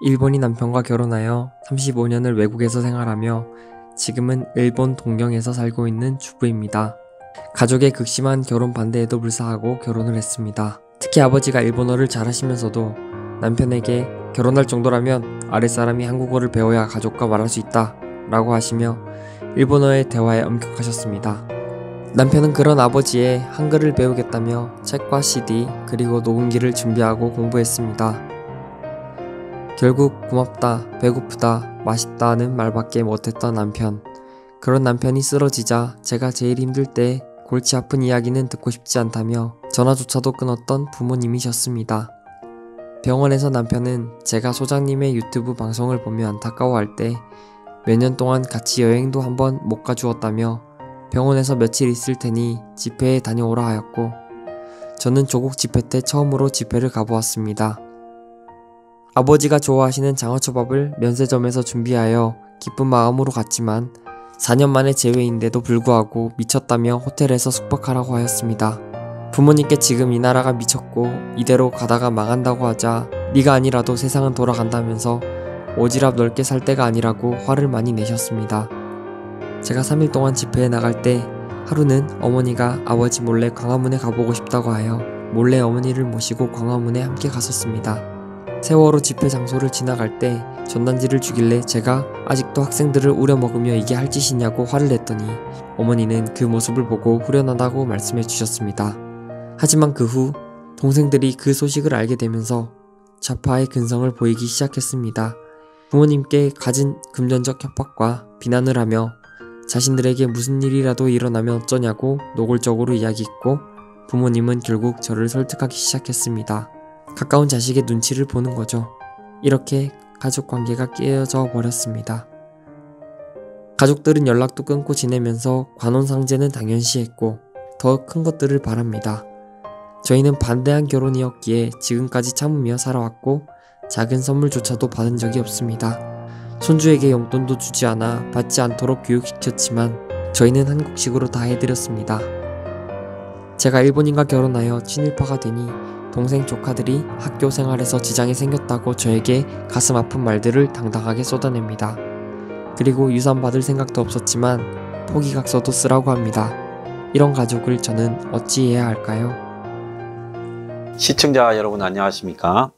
일본인 남편과 결혼하여 35년을 외국에서 생활하며 지금은 일본 동경에서 살고 있는 주부입니다. 가족의 극심한 결혼 반대에도 불사하고 결혼을 했습니다. 특히 아버지가 일본어를 잘하시면서도 남편에게 결혼할 정도라면 아랫사람이 한국어를 배워야 가족과 말할 수 있다 라고 하시며 일본어의 대화에 엄격하셨습니다. 남편은 그런 아버지의 한글을 배우겠다며 책과 CD 그리고 녹음기를 준비하고 공부했습니다. 결국 고맙다, 배고프다, 맛있다는 말밖에 못했던 남편. 그런 남편이 쓰러지자 제가 제일 힘들 때 골치 아픈 이야기는 듣고 싶지 않다며 전화조차도 끊었던 부모님이셨습니다. 병원에서 남편은 제가 소장님의 유튜브 방송을 보며 안타까워할 때 몇 년 동안 같이 여행도 한번 못 가주었다며 병원에서 며칠 있을 테니 집회에 다녀오라 하였고 저는 조국 집회 때 처음으로 집회를 가보았습니다. 아버지가 좋아하시는 장어초밥을 면세점에서 준비하여 기쁜 마음으로 갔지만 4년 만에 재회인데도 불구하고 미쳤다며 호텔에서 숙박하라고 하였습니다. 부모님께 지금 이 나라가 미쳤고 이대로 가다가 망한다고 하자 네가 아니라도 세상은 돌아간다면서 오지랖 넓게 살 때가 아니라고 화를 많이 내셨습니다. 제가 3일 동안 집회에 나갈 때 하루는 어머니가 아버지 몰래 광화문에 가보고 싶다고 하여 몰래 어머니를 모시고 광화문에 함께 갔었습니다. 세월호 집회 장소를 지나갈 때 전단지를 주길래 제가 아직도 학생들을 우려먹으며 이게 할 짓이냐고 화를 냈더니 어머니는 그 모습을 보고 후련하다고 말씀해 주셨습니다. 하지만 그 후 동생들이 그 소식을 알게 되면서 좌파의 근성을 보이기 시작했습니다. 부모님께 갖은 금전적 협박과 비난을 하며 자신들에게 무슨 일이라도 일어나면 어쩌냐고 노골적으로 이야기했고 부모님은 결국 저를 설득하기 시작했습니다. 가까운 자식의 눈치를 보는 거죠. 이렇게 가족 관계가 깨어져 버렸습니다. 가족들은 연락도 끊고 지내면서 관혼상제는 당연시했고 더 큰 것들을 바랍니다. 저희는 반대한 결혼이었기에 지금까지 참으며 살아왔고 작은 선물조차도 받은 적이 없습니다. 손주에게 용돈도 주지 않아 받지 않도록 교육시켰지만 저희는 한국식으로 다 해드렸습니다. 제가 일본인과 결혼하여 친일파가 되니 동생 조카들이 학교 생활에서 지장이 생겼다고 저에게 가슴 아픈 말들을 당당하게 쏟아냅니다. 그리고 유산 받을 생각도 없었지만 포기각서도 쓰라고 합니다. 이런 가족을 저는 어찌해야 할까요? 시청자 여러분 안녕하십니까?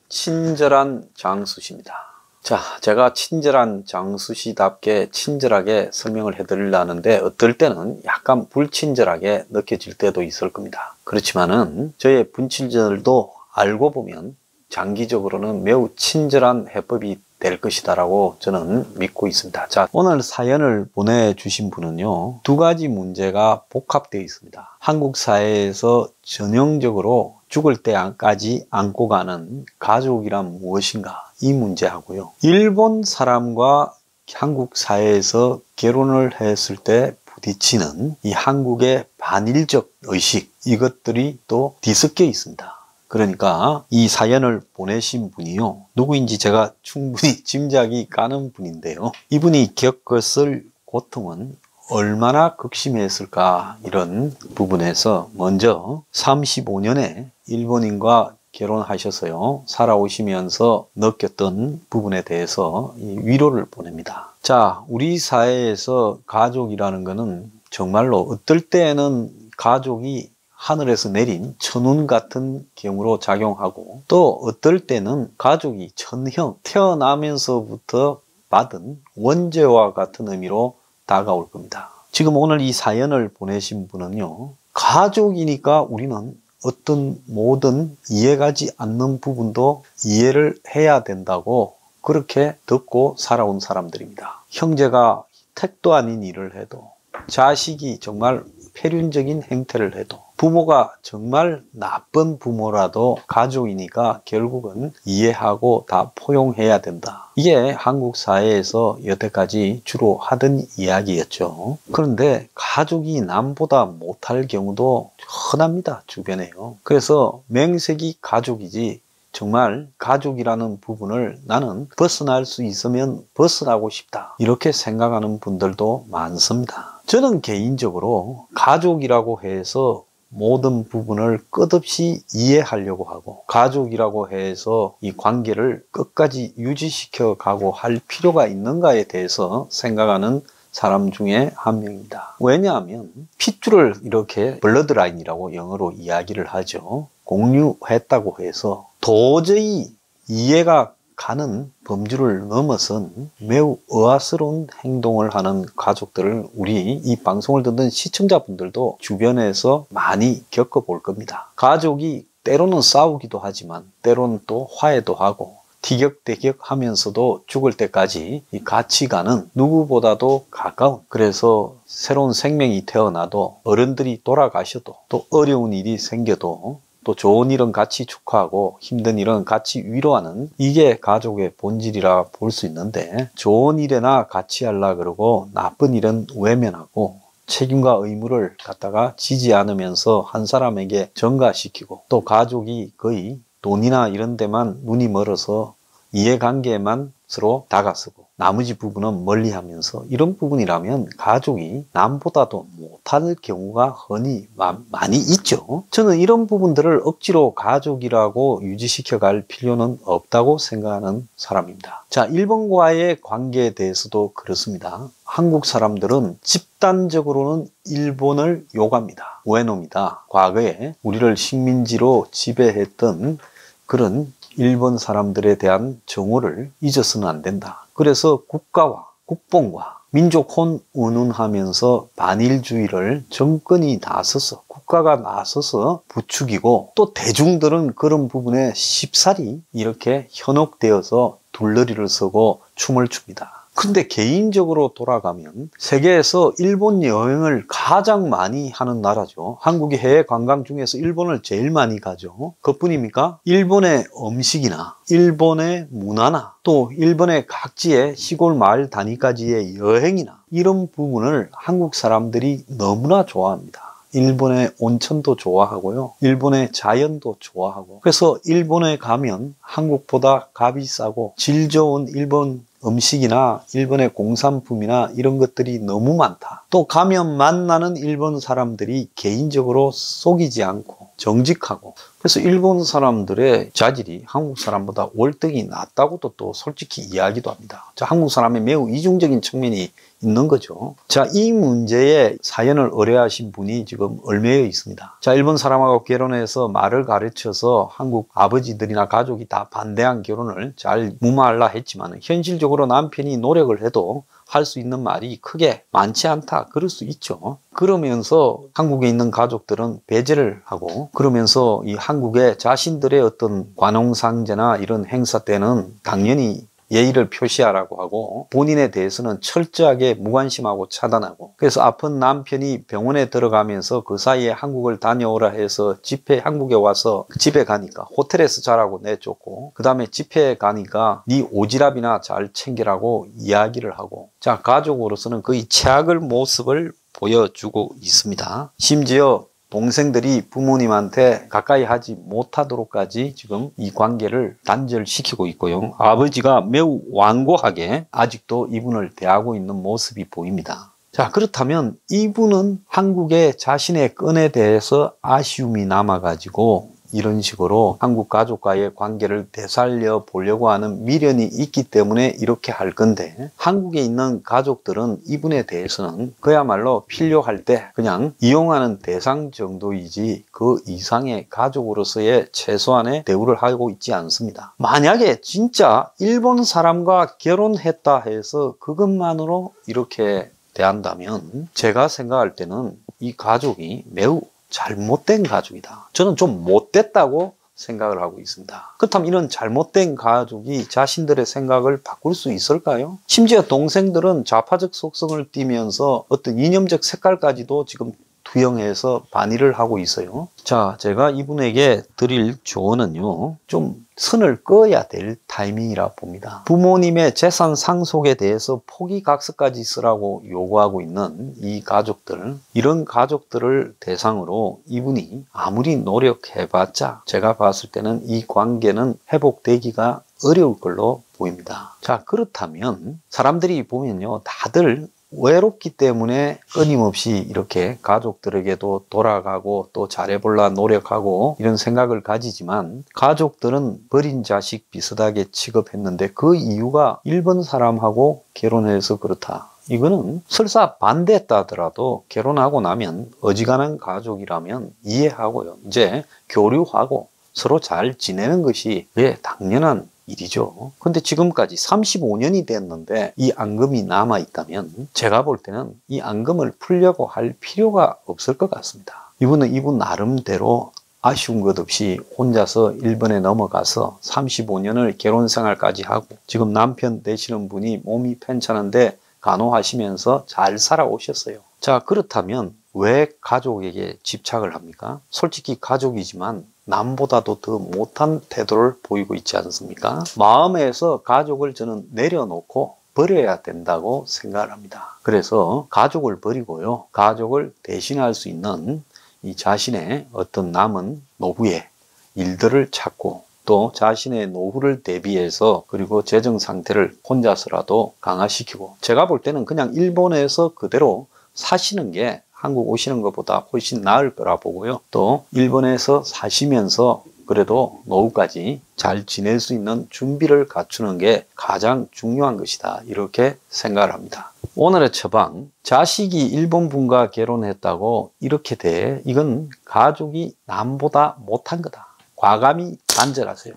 친절한 장수씨입니다. 자, 제가 친절한 장수씨답게 친절하게 설명을 해드리려는데 어떨 때는 약간 불친절하게 느껴질 때도 있을 겁니다. 그렇지만은 저의 불친절도 알고 보면 장기적으로는 매우 친절한 해법이 될 것이다 라고 저는 믿고 있습니다. 자, 오늘 사연을 보내주신 분은요, 두 가지 문제가 복합되어 있습니다. 한국 사회에서 전형적으로 죽을 때까지 안고 가는 가족이란 무엇인가, 이 문제하고요, 일본 사람과 한국 사회에서 결혼을 했을 때 부딪히는 이 한국의 반일적 의식, 이것들이 또 뒤섞여 있습니다. 그러니까 이 사연을 보내신 분이요, 누구인지 제가 충분히 짐작이 가는 분인데요, 이분이 겪었을 고통은 얼마나 극심했을까, 이런 부분에서 먼저 35년에 일본인과 결혼하셔서요 살아오시면서 느꼈던 부분에 대해서 위로를 보냅니다. 자, 우리 사회에서 가족이라는 것은 정말로 어떨 때는 가족이 하늘에서 내린 천운 같은 경우로 작용하고 또 어떨 때는 가족이 천형, 태어나면서부터 받은 원죄와 같은 의미로 다가올 겁니다. 지금 오늘 이 사연을 보내신 분은요, 가족이니까 우리는 어떤 모든 이해가지 않는 부분도 이해를 해야 된다고 그렇게 듣고 살아온 사람들입니다. 형제가 택도 아닌 일을 해도, 자식이 정말 폐륜적인 행태를 해도, 부모가 정말 나쁜 부모라도 가족이니까 결국은 이해하고 다 포용해야 된다. 이게 한국 사회에서 여태까지 주로 하던 이야기였죠. 그런데 가족이 남보다 못할 경우도 흔합니다, 주변에요. 그래서 맹색이 가족이지 정말 가족이라는 부분을 나는 벗어날 수 있으면 벗어나고 싶다, 이렇게 생각하는 분들도 많습니다. 저는 개인적으로 가족이라고 해서 모든 부분을 끝없이 이해하려고 하고 가족이라고 해서 이 관계를 끝까지 유지시켜 가고 할 필요가 있는가에 대해서 생각하는 사람 중에 한 명입니다. 왜냐하면 핏줄을 이렇게 블러드라인이라고 영어로 이야기를 하죠. 공유했다고 해서 도저히 이해가 가는 범주를 넘어선 매우 의아스러운 행동을 하는 가족들을 우리 이 방송을 듣는 시청자분들도 주변에서 많이 겪어볼 겁니다. 가족이 때로는 싸우기도 하지만 때로는 또 화해도 하고 티격태격 하면서도 죽을 때까지 이 가치관은 누구보다도 가까운, 그래서 새로운 생명이 태어나도 어른들이 돌아가셔도 또 어려운 일이 생겨도 또 좋은 일은 같이 축하하고 힘든 일은 같이 위로하는, 이게 가족의 본질이라 볼 수 있는데, 좋은 일에나 같이 하려 그러고 나쁜 일은 외면하고 책임과 의무를 갖다가 지지 않으면서 한 사람에게 전가시키고, 또 가족이 거의 돈이나 이런 데만 눈이 멀어서 이해관계만 서로 다가서고 나머지 부분은 멀리하면서, 이런 부분이라면 가족이 남보다도 못할 경우가 흔히 많이 있죠. 저는 이런 부분들을 억지로 가족이라고 유지시켜 갈 필요는 없다고 생각하는 사람입니다. 자, 일본과의 관계에 대해서도 그렇습니다. 한국 사람들은 집단적으로는 일본을 욕합니다. 왜 놈이다. 과거에 우리를 식민지로 지배했던 그런 일본 사람들에 대한 정오를 잊어서는 안 된다. 그래서 국가와 국뽕과 민족 혼운운하면서 반일주의를 정권이 나서서, 국가가 나서서 부추기고, 또 대중들은 그런 부분에 쉽사리 이렇게 현혹되어서 둘러리를 서고 춤을 춥니다. 근데 개인적으로 돌아가면 세계에서 일본 여행을 가장 많이 하는 나라죠. 한국이 해외 관광 중에서 일본을 제일 많이 가죠. 그뿐입니까? 일본의 음식이나 일본의 문화나 또 일본의 각지의 시골 마을 단위까지의 여행이나 이런 부분을 한국 사람들이 너무나 좋아합니다. 일본의 온천도 좋아하고요. 일본의 자연도 좋아하고. 그래서 일본에 가면 한국보다 값이 싸고 질 좋은 일본 음식이나 일본의 공산품이나 이런 것들이 너무 많다. 또 가면 만나는 일본 사람들이 개인적으로 속이지 않고 정직하고, 그래서 일본 사람들의 자질이 한국 사람보다 월등히 낫다고도 또 솔직히 이야기도 합니다. 자, 한국 사람의 매우 이중적인 측면이 있는 거죠. 자, 이 문제에 사연을 의뢰하신 분이 지금 얽매여 있습니다. 자, 일본 사람하고 결혼해서 말을 가르쳐서 한국 아버지들이나 가족이 다 반대한 결혼을 잘 무마하려 했지만, 현실적으로 남편이 노력을 해도 할 수 있는 말이 크게 많지 않다. 그럴 수 있죠. 그러면서 한국에 있는 가족들은 배제를 하고, 그러면서 이 한국의 자신들의 어떤 관홍상제나 이런 행사 때는 당연히 예의를 표시하라고 하고, 본인에 대해서는 철저하게 무관심하고 차단하고, 그래서 아픈 남편이 병원에 들어가면서 그 사이에 한국을 다녀오라 해서 한국에 와서 집에 가니까 호텔에서 자라고 내쫓고, 그 다음에 집에 가니까 네 오지랖이나 잘 챙기라고 이야기를 하고, 자, 가족으로서는 거의 최악의 모습을 보여주고 있습니다. 심지어 동생들이 부모님한테 가까이 하지 못하도록까지 지금 이 관계를 단절시키고 있고요. 아버지가 매우 완고하게 아직도 이분을 대하고 있는 모습이 보입니다. 자, 그렇다면 이분은 한국의 자신의 건에 대해서 아쉬움이 남아가지고 이런 식으로 한국 가족과의 관계를 되살려 보려고 하는 미련이 있기 때문에 이렇게 할 건데, 한국에 있는 가족들은 이분에 대해서는 그야말로 필요할 때 그냥 이용하는 대상 정도이지 그 이상의 가족으로서의 최소한의 대우를 하고 있지 않습니다. 만약에 진짜 일본 사람과 결혼했다 해서 그것만으로 이렇게 대한다면 제가 생각할 때는 이 가족이 매우 잘못된 가족이다. 저는 좀 못됐다고 생각을 하고 있습니다. 그렇다면 이런 잘못된 가족이 자신들의 생각을 바꿀 수 있을까요? 심지어 동생들은 좌파적 속성을 띠면서 어떤 이념적 색깔까지도 지금 투영해서 반의를 하고 있어요. 자, 제가 이분에게 드릴 조언은요, 좀 선을 그어야 될 타이밍이라 봅니다. 부모님의 재산 상속에 대해서 포기각서까지 쓰라고 요구하고 있는 이 가족들, 이런 가족들을 대상으로 이분이 아무리 노력해봤자 제가 봤을 때는 이 관계는 회복되기가 어려울 걸로 보입니다. 자, 그렇다면 사람들이 보면요, 다들 외롭기 때문에 끊임없이 이렇게 가족들에게도 돌아가고 또 잘해보려 노력하고 이런 생각을 가지지만, 가족들은 버린 자식 비슷하게 취급했는데 그 이유가 일본 사람하고 결혼해서 그렇다. 이거는 설사 반대했다 하더라도 결혼하고 나면 어지간한 가족이라면 이해하고요, 이제 교류하고 서로 잘 지내는 것이 당연한 일이죠. 근데 지금까지 35년이 됐는데 이 앙금이 남아 있다면 제가 볼 때는 이 앙금을 풀려고 할 필요가 없을 것 같습니다. 이분은 이분 나름대로 아쉬운 것 없이 혼자서 일본에 넘어가서 35년을 결혼 생활까지 하고, 지금 남편 되시는 분이 몸이 편찮은데 간호하시면서 잘 살아오셨어요. 자, 그렇다면 왜 가족에게 집착을 합니까? 솔직히 가족이지만 남보다도 더 못한 태도를 보이고 있지 않습니까? 마음에서 가족을 저는 내려놓고 버려야 된다고 생각을 합니다. 그래서 가족을 버리고요, 가족을 대신할 수 있는 이 자신의 어떤 남은 노후의 일들을 찾고, 또 자신의 노후를 대비해서 그리고 재정 상태를 혼자서라도 강화시키고, 제가 볼 때는 그냥 일본에서 그대로 사시는 게 한국 오시는 것보다 훨씬 나을 거라 보고요. 또 일본에서 사시면서 그래도 노후까지 잘 지낼 수 있는 준비를 갖추는 게 가장 중요한 것이다, 이렇게 생각을 합니다. 오늘의 처방, 자식이 일본 분과 결혼했다고 이렇게 돼, 이건 가족이 남보다 못한 거다, 과감히 단절하세요.